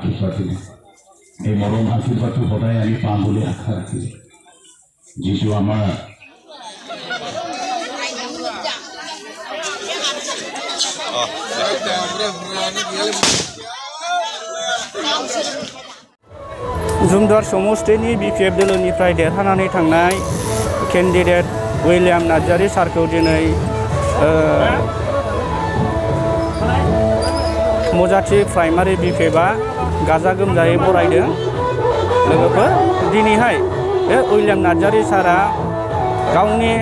আশীৰ্বাদ দিলে এই মৰম আশীৰ্বাদটো সদায় আমি পাম বুলি আশা ৰাখিলোঁ যিটো আমাৰ जुमदार समष्टिनि बिपिएफ दोलोनिफ्राय देरहानानै थांनाय केन्डिडेट उइलियाम नार्जारी सारखौ दिनै मजाथि प्राइमारि बिपिएफआ गाजा गोमजायै बरायदों लोगोफोर दिनैहाय बे उइलियाम नार्जारी सारा गावनि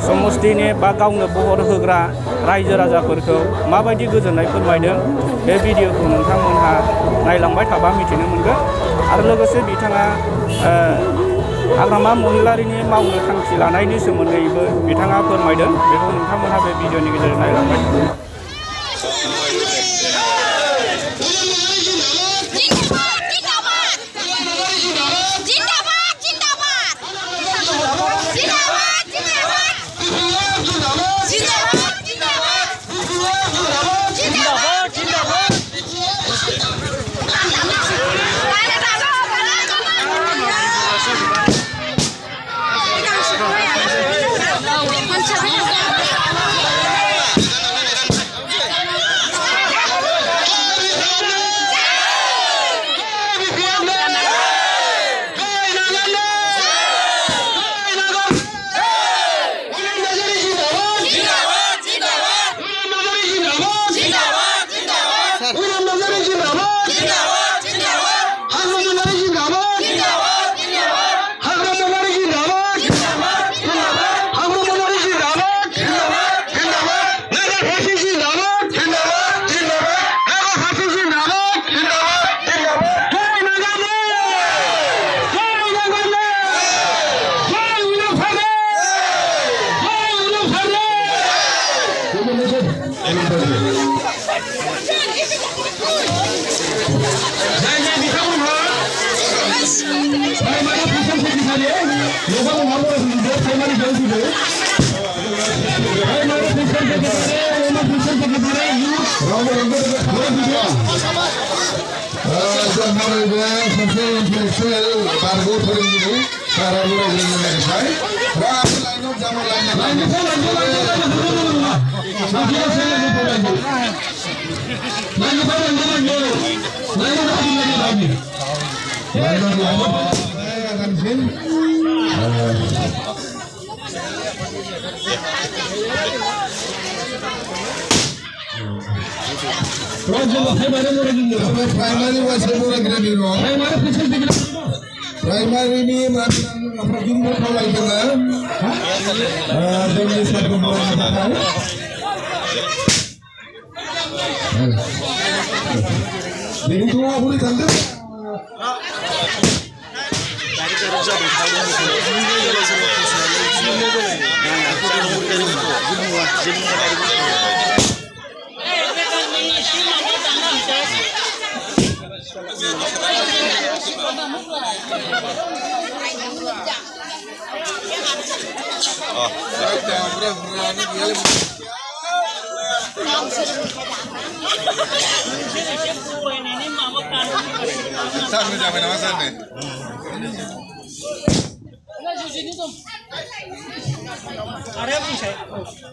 समष्टिनि बा गावनो बहर होग्रा रायजो राजाफोरखौ माबायदि गोजोननाय फोरमायदों बे भिडिअखौ नोंथांमोनहा नायलांबाय थाबा मिथिनो मोनगोन आरो लोगोसे बिथाङा हाग्रामा महिलारिनि मावनो थांखि लानायनि सोमोन्दैबो बिथाङा फोरमायदों बेखौ नोंथांमोनहा बे भिडिअनि गेजेरजों नायलांबाय थागोन primary ini jumbo kalau itu lah, jadi satu orang. Jadi tu apa boleh tanda?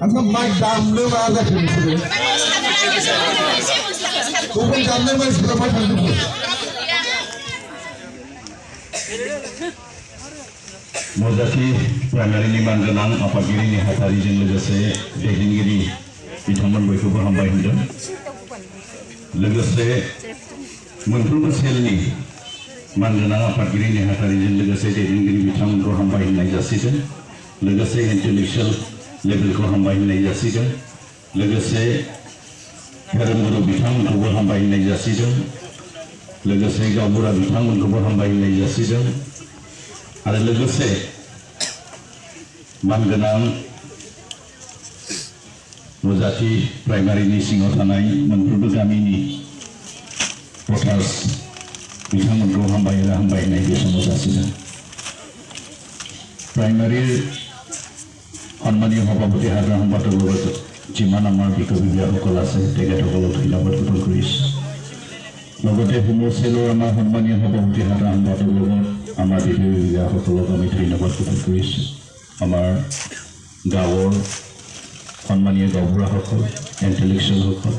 Apa mic damne वाला फिर तो कोई damne में इसको मत बोलो मजाथि प्राइमारिनि मानगोनां आफादगिरि नेहाथारिजों लोगोसे दैदेनगिरि बिथांमोन बयखौबो हामबाय होदों लोगोसे मोनफ्रोमबो सेलनि मानगोनां आफादगिरि नेहाथारिजों लोगोसे दैदेनगिरि बिथांमोनखौ हामबाय होनाय जासिगोन लोगोसे इन्टेलेक्चुवेल लेभेलखौ हामबाय होनाय जासिगोन लोगोसे धोरोमगुरु बिथांमोनखौबो हामबाय होनाय जासिगोन लोगोसे गावबुरा बिथांमोनखौबो हामबाय होनाय जासिगोन आरो लोगोसे मानगोनां मजाथि प्राइमारिनि सिङाव थानाय मोनफ्रोमबो गामिनि भटार्स बिथांमोनखौ हामबायनाय बे समाव जासिगोन प्राइमारि সন্মানীয় সভাপতি হাজৰা সম্পাদকৰ লগত যিমান আমাৰ বিকবিভাসকল আছে তেখেতসকলক ধন্যবাদ জ্ঞাপন কৰিছোঁ লগতে হোমৰ চেলৰ আমাৰ সন্মানীয় সভাপতি হাতাহতৰ লগত আমাৰ বিধায়কসকলক আমি ধন্যবাদ প্ৰদান কৰিছোঁ আমাৰ গাঁৱৰ সন্মানীয় গাঁওবুঢ়াসকল ইণ্টেলেকচুৱেলসকল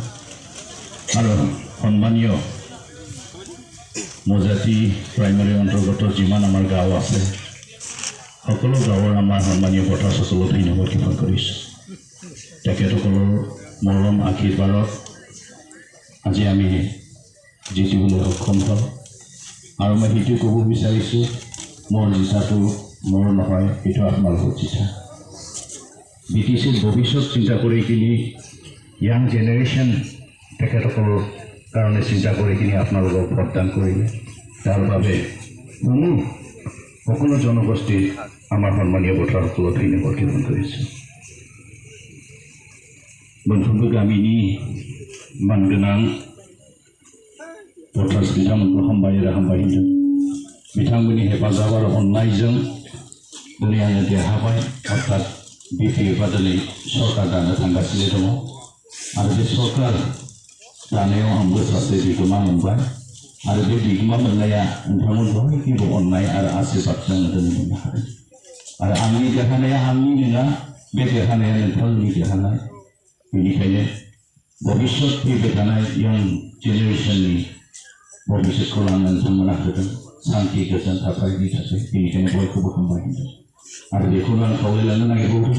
আৰু সন্মানীয় মজাতি প্ৰাইমাৰী অন্তৰ্গত যিমান আমাৰ গাঁও আছে সকলো গাঁৱৰ আমাৰ সন্মানীয় ভোটাৰসকলক ধন্যবাদ জ্ঞাপন কৰিছোঁ তেখেতসকলৰ মৰম আশীৰ্বাদত আজি আমি জিতিবলৈ সক্ষম হ'ল আৰু মই সেইটো ক'ব বিচাৰিছোঁ মোৰ জিতাটো মোৰ নহয় সেইটো আপোনালোকৰ জিতা BTCৰ ভৱিষ্যত চিন্তা কৰি কিনি ইয়াং জেনেৰেশ্যন তেখেতসকলৰ কাৰণে চিন্তা কৰি কিনি আপোনালোকক ভোটদান কৰিলে তাৰ বাবে সকলো জনগোষ্ঠীৰ আমাৰ সন্মানীয় ভোটাৰসকলক ধন্যবাদ জ্ঞাপন কৰিছোঁ मोनफ्रोमबो गामिनि मानगोनां भटार्स बिथांमोनखौ हामबाय आरो हामबाय होनदों बिथांमोननि हेफाजाब आरो अननायजों दिनै आङो देरहाबाय अर्थात बिपिएफआ दिनै सरकार दानो थांगासिनो दङ आरो बे सरकार दानायाव आंबो सासे बिगोमा मोनबाय आरो बे बिगोमा मोननाया नोंथांमोन बयनिबो अननाय आरो आशीर्बादजों दिनै मोननो हादों आरो आंनि देरहानाया आंनि नङा बे देरहानाया नोंथांमोननि देरहानाय बेनिखायनो भबिष्यत फैबाय थानाय इयं जेनेरेशननि भबिष्यतखौ लानानै नोंथांमोना होदों शान्ति गोजोन थासारिनि थाखाय बेनिखायनो बयखौबो हामबाय होनदों आरो बेखौनो आं खावलायलांनो नागिरबावदों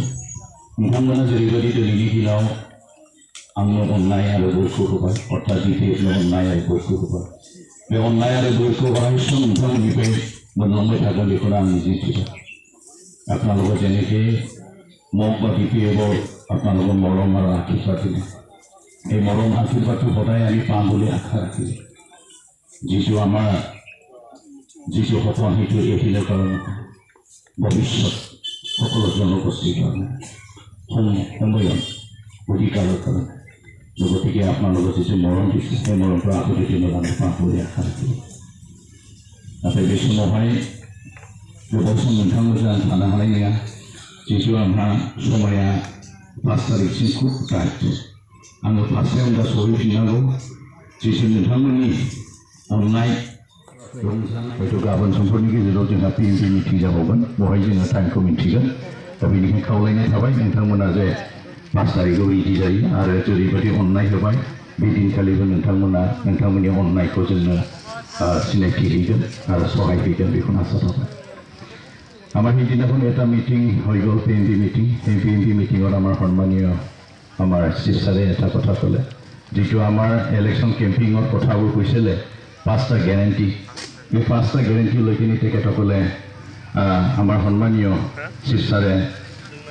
नोंथांमोना जेरैबायदि दिनैनि दिनाव आंनो अननाय आरो बोरखौ होबाय अर्थात बिपिएफनो अननाय आरो बोरखौ होबाय बे अननाय आरो बोरखौ अरायसम नोंथांमोननिफ्राय मोनलांबाय थागोन बेखौनो आं मिजिंथिबाय আপোনালোকৰ যেনেকৈ মোক বা বিপিএফৰ আপোনালোকৰ মৰম আৰু আশীৰ্বাদ দিলে এই মৰম আশীৰ্বাদটো সদায় আমি পাম বুলি আশা ৰাখিলোঁ যিটো সপোন সেইটো এৰিলে কাৰণে ভৱিষ্যত সকলো জনগোষ্ঠীৰ কাৰণে সময়ত অধিকাৰৰ কাৰণে গতিকে আপোনালোকৰ যিটো মৰম দিছে সেই মৰমটো আকৌ দ্বিতীয়বাৰ আমি পাম বুলি আশা ৰাখিলোঁ नाथाय बे समावहाय गोबाव सम नोंथांमोनजों आं थानो हानाय नङा जिहेतु आंहा समाया 5 तारिखसिम खुब टाइट आङो फार्स्टआव दा सहैफिननांगौ जिहेतु नोंथांमोननि अननाय हयथ' गाबोन समफोरनि गेजेराव जोंहा PMP मिटिं जाबावगोन बेवहाय जोङो टाइमखौ मिन्थिगोन दा बेनिखायनो खावलायनाय थाबाय नोंथांमोना जे 5 तारिखआव रेडि जायो आरो जेरैबायदि अननाय होबाय बे दिनखालिबो नोंथांमोना नोंथांमोननि अननायखौ जोंनो सिनायथि हैगोन आरो सहाय हैगोन बेखौनो आसा थाबाय আমাৰ সেইদিনাখন এটা মিটিং হৈ গ'ল PMP মিটিং সেই PMP মিটিঙত আমাৰ সন্মানীয় আমাৰ চিফ ছাৰে এটা কথা ক'লে যিটো আমাৰ ইলেকশ্যন কেম্পিঙৰ কথাবোৰ কৈছিলে 5টা গেৰেণ্টি এই 5টা গেৰেণ্টি লৈ কিনি তেখেতসকলে আমাৰ সন্মানীয় চিফ ছাৰে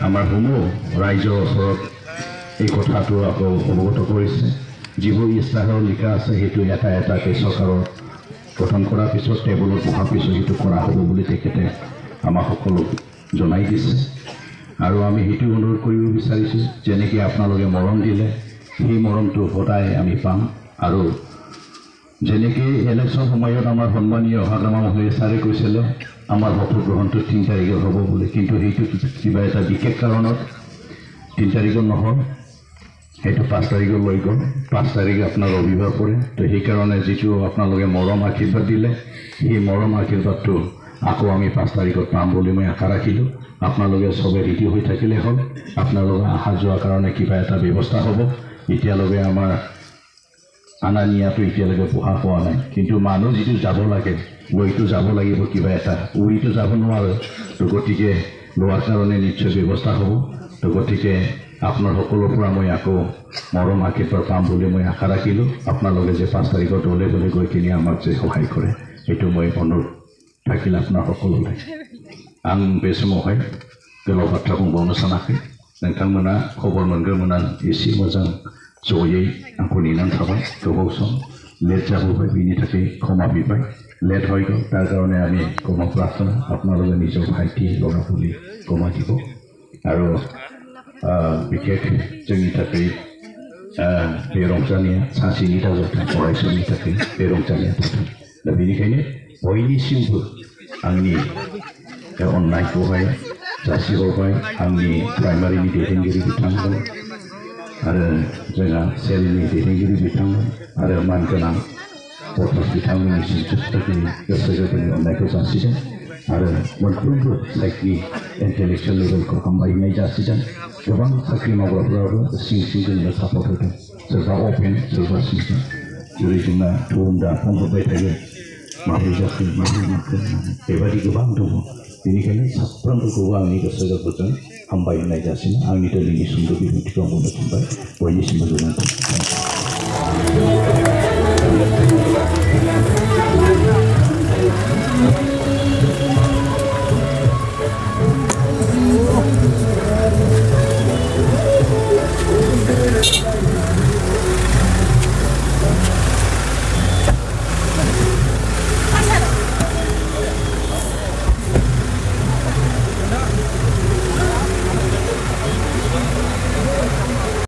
আমাৰ সমূহ ৰাইজৰ ওচৰত এই কথাটো আকৌ অৱগত কৰিছে যিবোৰ ইস্তাহাৰত লিখা আছে সেইটো এটা এটাকৈ চৰকাৰৰ গঠন কৰাৰ পিছত টেবুলত বহাৰ পিছত সেইটো কৰা হ'ব বুলি তেখেতে আমাক সকলোক জনাই দিছে আৰু আমি সেইটো অনুৰোধ কৰিব বিচাৰিছোঁ যেনেকৈ আপোনালোকে মৰম দিলে সেই মৰমটো সদায় আমি পাম আৰু যেনেকৈ ইলেকশ্যন সময়ত আমাৰ সন্মানীয় হাগ্ৰামা মহোদয় ছাৰে কৈছিলে আমাৰ ভোট গ্ৰহণটো 3 তাৰিখে হ'ব বুলি কিন্তু সেইটো কিবা এটা বিশেষ কাৰণত 3 তাৰিখত নহ'ল সেইটো 5 তাৰিখত লৈ গ'ল 5 তাৰিখে আপোনাৰ ৰবিবাৰ পৰে তো সেইকাৰণে যিটো আপোনালোকে মৰম আশীৰ্বাদ দিলে সেই মৰম আশীৰ্বাদটো আকৌ আমি 5 তাৰিখত পাম বুলি মই আশা ৰাখিলোঁ আপোনালোকে সবে ৰেডি হৈ থাকিলে হ'ল আপোনালোকে অহা যোৱাৰ কাৰণে কিবা এটা ব্যৱস্থা হ'ব এতিয়ালৈকে আমাৰ আনা নিয়াটো এতিয়ালৈকে পোৱা হোৱা নাই কিন্তু মানুহ যিটো যাব লাগে গৈতো যাব লাগিব কিবা এটা উৰিতো যাব নোৱাৰে তো গতিকে লোৱাৰ কাৰণে নিশ্চয় ব্যৱস্থা হ'ব তো গতিকে আপোনাৰ সকলোৰ পৰা মই আকৌ মৰম আশীৰ্বাদ পাম বুলি মই আশা ৰাখিলোঁ আপোনালোকে যে 5 তাৰিখত ওলাই গৈ কিনি আমাক যে সহায় কৰে সেইটো মই অনুৰোধ থাকিলে আপোনাৰ সকলোলৈ आं बे समावहाय गोलाव बाथ्रा बुंबावनो सानाखै नोंथांमोना खबर मोनगोन मोनान एसे मोजां जयै आंखौ नेनानै थाबाय गोबाव सम लेट जाबोबाय बिनि थाखाय क्षमा बिबाय लेट হৈ গ'ল তাৰ কাৰণে আমি ক্ষমা প্ৰাৰ্থনা আপোনালোকে নিজৰ ভাইটি ল'ৰা বুলি ক্ষমা দিব আৰু বিশেষ जोंनि थाखाय बे रंजानाया सानसेनि थाखाय अरायसमनि थाखाय बे रंजानाया थाथों दा बेनिखायनो बयनिसिमबो आंनि अननायखौहाय जासिहरबाय आंनि प्राइमारिनि दैदेनगिरि बिथांमोन आरो जोंहा सेलनि दैदेनगिरि बिथांमोन आरो मानगोनां गथ' बिथांमोननिसिम जोबथाखिनि गोसो गोरबोनि अननायखौ जासिदों आरो मोनफ्रोमबो साइडनि इन्टेलेक्सुवेल लेभेलखौ हामबायनाय जासिदों गोबां साख्रि मावग्राफोराबो सिं सिं जोंनो सापर्ट होदों सोरबा अपेन सोरबा सिंसिं जेरै जोंना धुम दा फन हरबाय थायो माबोरै जाखो माबोरै माखो बेबायदि गोबां दङ बेनिखायनो साफ्रोमखौबो आंनि गोसो गोरबोजों हामबाय होननाय जासिनो आंनि दिनैनि सुंद' बिबुंथिखौ आं बुंनो थिनबाय बयनिसिमबो गोजोन्थों